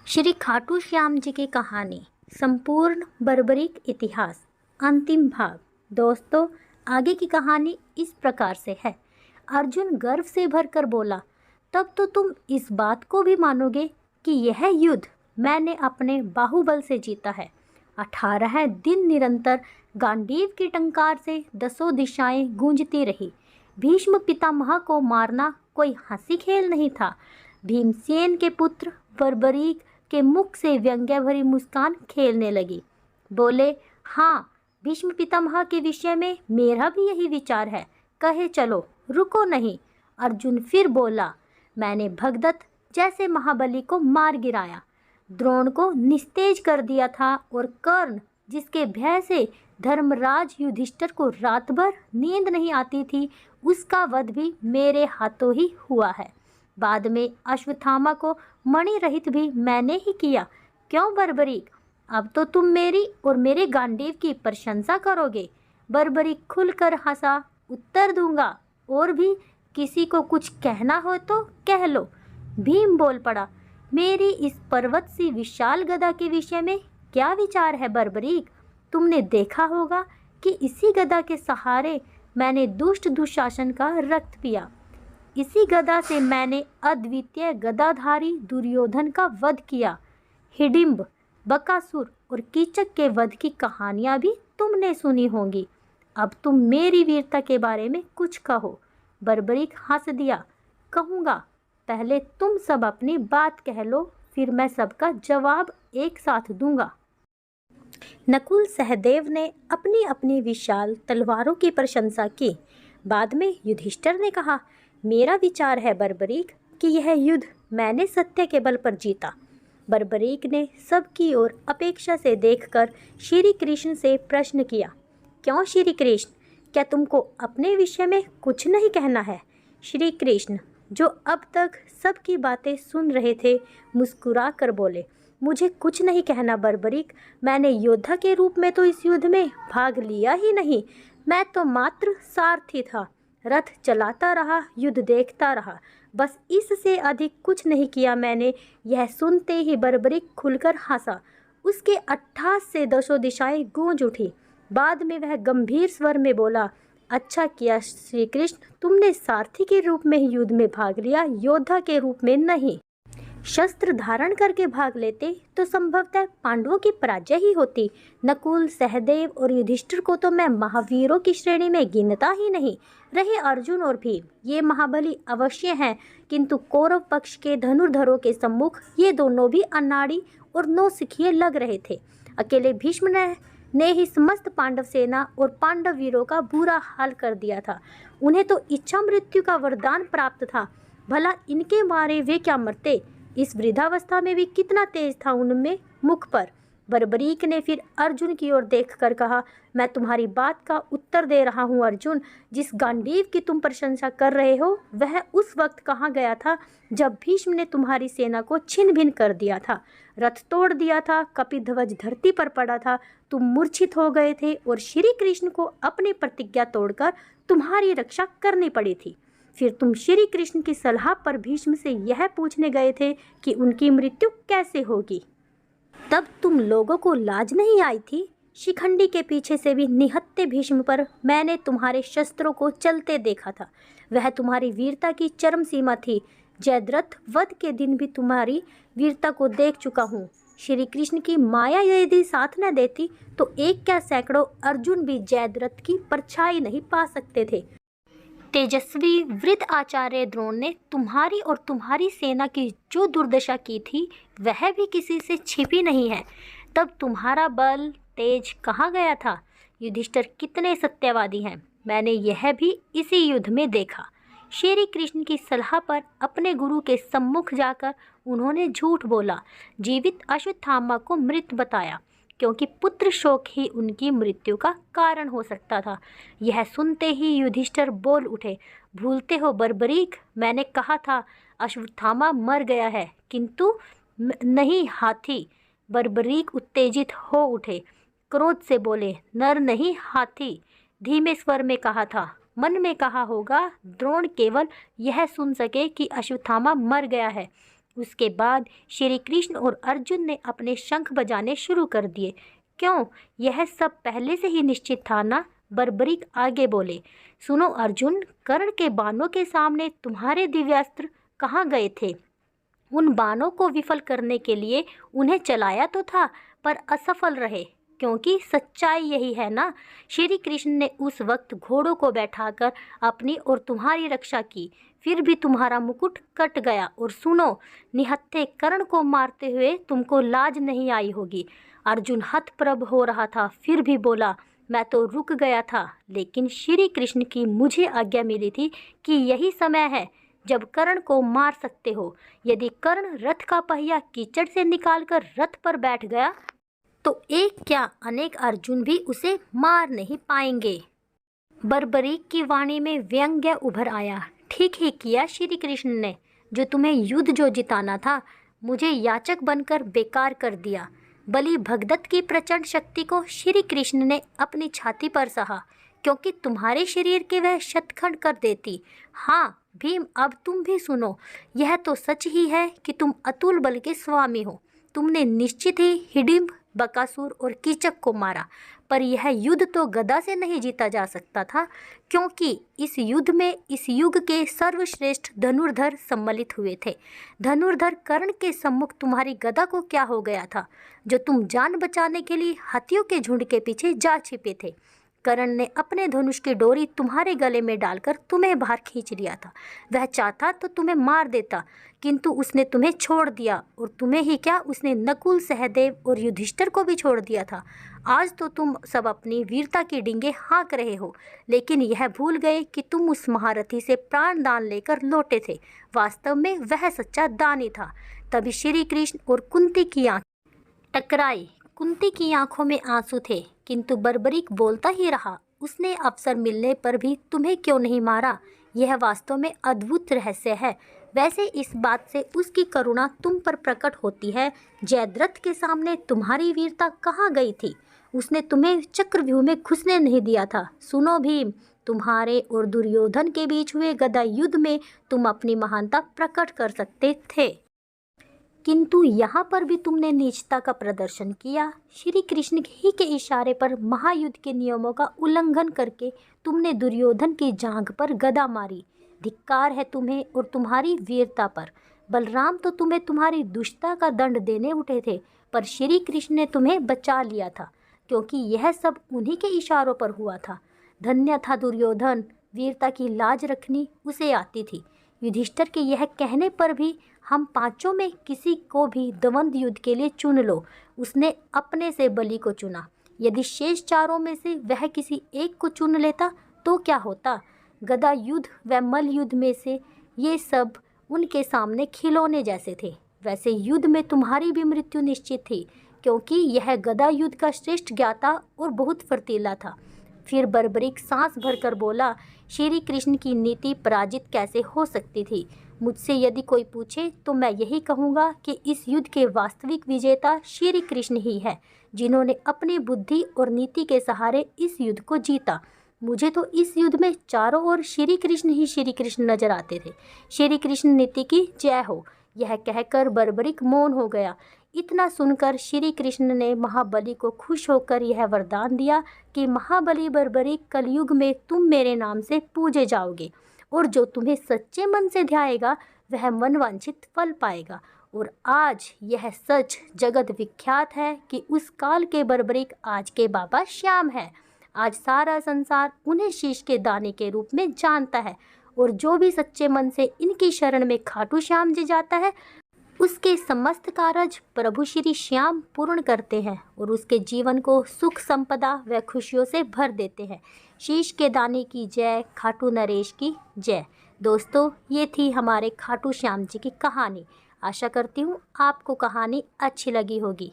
श्री खाटू श्याम जी की कहानी संपूर्ण बर्बरीक इतिहास अंतिम भाग। दोस्तों, आगे की कहानी इस प्रकार से है। अर्जुन गर्व से भरकर बोला, तब तो तुम इस बात को भी मानोगे कि यह युद्ध मैंने अपने बाहुबल से जीता है। 18 दिन निरंतर गांडीव की टंकार से 10 दिशाएं गूंजती रही। भीष्म पितामह को मारना कोई हंसी खेल नहीं था। भीमसेन के पुत्र बर्बरीक के मुख से व्यंग्य भरी मुस्कान खेलने लगी। बोले, हाँ, भीष्म पितामह के विषय में मेरा भी यही विचार है। कहे चलो, रुको नहीं। अर्जुन फिर बोला, मैंने भगदत्त जैसे महाबली को मार गिराया, द्रोण को निस्तेज कर दिया था, और कर्ण जिसके भय से धर्मराज युधिष्ठिर को रात भर नींद नहीं आती थी, उसका वध भी मेरे हाथों ही हुआ है। बाद में अश्वत्थामा को मणि रहित भी मैंने ही किया। क्यों बर्बरीक, अब तो तुम मेरी और मेरे गांडीव की प्रशंसा करोगे? बर्बरीक खुलकर हंसा। उत्तर दूंगा, और भी किसी को कुछ कहना हो तो कह लो। भीम बोल पड़ा, मेरी इस पर्वत सी विशाल गदा के विषय में क्या विचार है बर्बरीक? तुमने देखा होगा कि इसी गदा के सहारे मैंने दुष्ट दुशासन का रक्त पिया। इसी गदा से मैंने अद्वितीय गदाधारी दुर्योधन का वध किया। हिडिंब, बकासुर और कीचक के वध की कहानियां भी तुमने सुनी होंगी। अब तुम मेरी वीरता के बारे में कुछ कहो। बर्बरीक हंस दिया। कहूँगा, पहले तुम सब अपनी बात कह लो, फिर मैं सबका जवाब एक साथ दूंगा। नकुल सहदेव ने अपनी अपनी विशाल तलवारों की प्रशंसा की। बाद में युधिष्ठिर ने कहा, मेरा विचार है बर्बरीक कि यह युद्ध मैंने सत्य के बल पर जीता। बर्बरीक ने सबकी ओर अपेक्षा से देखकर श्री कृष्ण से प्रश्न किया, क्यों श्री कृष्ण, क्या तुमको अपने विषय में कुछ नहीं कहना है? श्री कृष्ण, जो अब तक सबकी बातें सुन रहे थे, मुस्कुरा कर बोले, मुझे कुछ नहीं कहना बर्बरीक। मैंने योद्धा के रूप में तो इस युद्ध में भाग लिया ही नहीं। मैं तो मात्र सारथी था, रथ चलाता रहा, युद्ध देखता रहा, बस इससे अधिक कुछ नहीं किया मैंने। यह सुनते ही बर्बरीक खुलकर हंसा। उसके अट्ठास से 10 दिशाएं गूंज उठी। बाद में वह गंभीर स्वर में बोला, अच्छा किया श्री कृष्ण, तुमने सारथी के रूप में ही युद्ध में भाग लिया, योद्धा के रूप में नहीं। शस्त्र धारण करके भाग लेते तो संभवतः पांडवों की पराजय ही होती। नकुल, सहदेव और युधिष्ठिर को तो मैं महावीरों की श्रेणी में गिनता ही नहीं। रहे अर्जुन और भीम, ये महाबली अवश्य हैं, किंतु कौरव पक्ष के धनुर्धरों के सम्मुख ये दोनों भी अनाड़ी और नौसिखिए लग रहे थे। अकेले भीष्म ने ही समस्त पांडव सेना और पांडव वीरों का बुरा हाल कर दिया था। उन्हें तो इच्छा मृत्यु का वरदान प्राप्त था। भला इनके मारे वे क्या मरते? इस वृद्धावस्था में भी कितना तेज था उनमें मुख पर। बर्बरीक ने फिर अर्जुन की ओर देखकर कहा, मैं तुम्हारी बात का उत्तर दे रहा हूँ अर्जुन। जिस गांडीव की तुम प्रशंसा कर रहे हो, वह उस वक्त कहाँ गया था जब भीष्म ने तुम्हारी सेना को छिन्न भिन्न कर दिया था, रथ तोड़ दिया था, कपिध्वज धरती पर पड़ा था, तुम मूर्छित हो गए थे और श्री कृष्ण को अपनी प्रतिज्ञा तोड़कर तुम्हारी रक्षा करनी पड़ी थी। फिर तुम श्री कृष्ण की सलाह पर भीष्म से यह पूछने गए थे कि उनकी मृत्यु कैसे होगी। तब तुम लोगों को लाज नहीं आई थी? शिखंडी के पीछे से भी निहत्थे भीष्म पर मैंने तुम्हारे शस्त्रों को चलते देखा था। वह तुम्हारी वीरता की चरम सीमा थी। जयद्रथ वध के दिन भी तुम्हारी वीरता को देख चुका हूँ। श्री कृष्ण की माया यदि साथ न देती तो एक क्या सैकड़ों अर्जुन भी जयद्रथ की परछाई नहीं पा सकते थे। तेजस्वी वृद्ध आचार्य द्रोण ने तुम्हारी और तुम्हारी सेना की जो दुर्दशा की थी, वह भी किसी से छिपी नहीं है। तब तुम्हारा बल तेज कहाँ गया था? युधिष्ठिर कितने सत्यवादी हैं, मैंने यह भी इसी युद्ध में देखा। श्री कृष्ण की सलाह पर अपने गुरु के सम्मुख जाकर उन्होंने झूठ बोला, जीवित अश्वत्थामा को मृत बताया, क्योंकि पुत्र शोक ही उनकी मृत्यु का कारण हो सकता था। यह सुनते ही युधिष्ठिर बोल उठे, भूलते हो बर्बरीक, मैंने कहा था अश्वत्थामा मर गया है, किंतु नहीं हाथी। बर्बरीक उत्तेजित हो उठे, क्रोध से बोले, नर नहीं हाथी। धीमे स्वर में कहा था, मन में कहा होगा द्रोण केवल यह सुन सके कि अश्वत्थामा मर गया है, उसके बाद श्री कृष्ण और अर्जुन ने अपने शंख बजाने शुरू कर दिए। क्यों, यह सब पहले से ही निश्चित था ना? बर्बरीक आगे बोले। सुनो अर्जुन, कर्ण के बाणों के सामने तुम्हारे दिव्यास्त्र कहाँ गए थे? उन बाणों को विफल करने के लिए उन्हें चलाया तो था, पर असफल रहे, क्योंकि सच्चाई यही है ना। श्री कृष्ण ने उस वक्त घोड़ों को बैठाकर अपनी और तुम्हारी रक्षा की, फिर भी तुम्हारा मुकुट कट गया। और सुनो, निहत्थे कर्ण को मारते हुए तुमको लाज नहीं आई होगी। अर्जुन हतप्रभ हो रहा था, फिर भी बोला, मैं तो रुक गया था, लेकिन श्री कृष्ण की मुझे आज्ञा मिली थी कि यही समय है जब कर्ण को मार सकते हो। यदि कर्ण रथ का पहिया कीचड़ से निकालकर रथ पर बैठ गया तो एक क्या अनेक अर्जुन भी उसे मार नहीं पाएंगे। बर्बरीक की वाणी में व्यंग्य उभर आया। ठीक ही किया श्री कृष्ण ने, जो तुम्हें युद्ध जो जिताना था, मुझे याचक बनकर बेकार कर दिया। बलि भगदत्त की प्रचंड शक्ति को श्री कृष्ण ने अपनी छाती पर सहा, क्योंकि तुम्हारे शरीर के वह शतखंड कर देती। हाँ भीम, अब तुम भी सुनो। यह तो सच ही है कि तुम अतुल बल के स्वामी हो। तुमने निश्चित ही हिडिंब, बकासुर और कीचक को मारा, पर यह युद्ध तो गदा से नहीं जीता जा सकता था, क्योंकि इस युद्ध में इस युग के सर्वश्रेष्ठ धनुर्धर सम्मिलित हुए थे। धनुर्धर कर्ण के सम्मुख तुम्हारी गदा को क्या हो गया था, जो तुम जान बचाने के लिए हाथियों के झुंड के पीछे जा छिपे थे? कर्ण ने अपने धनुष की डोरी तुम्हारे गले में डालकर तुम्हें बाहर खींच लिया था। वह चाहता तो तुम्हें मार देता, किंतु उसने तुम्हें छोड़ दिया। और तुम्हें ही क्या, उसने नकुल, सहदेव और युधिष्ठिर को भी छोड़ दिया था। आज तो तुम सब अपनी वीरता की डींगे हाँक रहे हो, लेकिन यह भूल गए कि तुम उस महारथी से प्राण दान लेकर लौटे थे। वास्तव में वह सच्चा दानी था। तभी श्री कृष्ण और कुंती की आंख टकराई। कुंती की आंखों में आंसू थे, किंतु बर्बरीक बोलता ही रहा। उसने अवसर मिलने पर भी तुम्हें क्यों नहीं मारा? यह वास्तव में अद्भुत रहस्य है। वैसे इस बात से उसकी करुणा तुम पर प्रकट होती है। जयद्रथ के सामने तुम्हारी वीरता कहाँ गई थी? उसने तुम्हें चक्रव्यूह में घुसने नहीं दिया था। सुनो भीम, तुम्हारे और दुर्योधन के बीच हुए गदा युद्ध में तुम अपनी महानता प्रकट कर सकते थे, किंतु यहाँ पर भी तुमने नीचता का प्रदर्शन किया। श्री कृष्ण ही के इशारे पर महायुद्ध के नियमों का उल्लंघन करके तुमने दुर्योधन की जांघ पर गदा मारी। धिक्कार है तुम्हें और तुम्हारी वीरता पर। बलराम तो तुम्हें तुम्हारी दुष्टता का दंड देने उठे थे, पर श्री कृष्ण ने तुम्हें बचा लिया था, क्योंकि यह सब उन्हीं के इशारों पर हुआ था। धन्य था दुर्योधन, वीरता की लाज रखनी उसे आती थी। युधिष्ठिर के यह कहने पर भी हम पांचों में किसी को भी द्वंद्व युद्ध के लिए चुन लो। उसने अपने से बलि को चुना। यदि शेष चारों में से वह किसी एक को चुन लेता तो क्या होता? गदा युद्ध व मल्ल युद्ध में से ये सब उनके सामने खिलौने जैसे थे। वैसे युद्ध में तुम्हारी भी मृत्यु निश्चित थी, क्योंकि यह गदा युद्ध का श्रेष्ठ ज्ञाता और बहुत फर्तीला था। फिर बर्बरीक सांस भरकर बोला, श्री कृष्ण की नीति पराजित कैसे हो सकती थी? मुझसे यदि कोई पूछे तो मैं यही कहूँगा कि इस युद्ध के वास्तविक विजेता श्री कृष्ण ही है, जिन्होंने अपनी बुद्धि और नीति के सहारे इस युद्ध को जीता। मुझे तो इस युद्ध में चारों ओर श्री कृष्ण नजर आते थे। श्री कृष्ण नीति की जय हो। यह कहकर बर्बरीक मौन हो गया। इतना सुनकर श्री कृष्ण ने महाबली को खुश होकर यह वरदान दिया कि महाबली बर्बरीक, कलयुग में तुम मेरे नाम से पूजे जाओगे, और जो तुम्हें सच्चे मन से ध्याएगा वह मनवांछित फल पाएगा। और आज यह सच जगत विख्यात है कि उस काल के बर्बरीक आज के बाबा श्याम है। आज सारा संसार उन्हें शीश के दाने के रूप में जानता है, और जो भी सच्चे मन से इनकी शरण में खाटू श्याम जी जाता है, उसके समस्त कारज प्रभु श्री श्याम पूर्ण करते हैं और उसके जीवन को सुख, संपदा व खुशियों से भर देते हैं। शीश के दाने की जय, खाटू नरेश की जय। दोस्तों, ये थी हमारे खाटू श्याम जी की कहानी। आशा करती हूँ आपको कहानी अच्छी लगी होगी।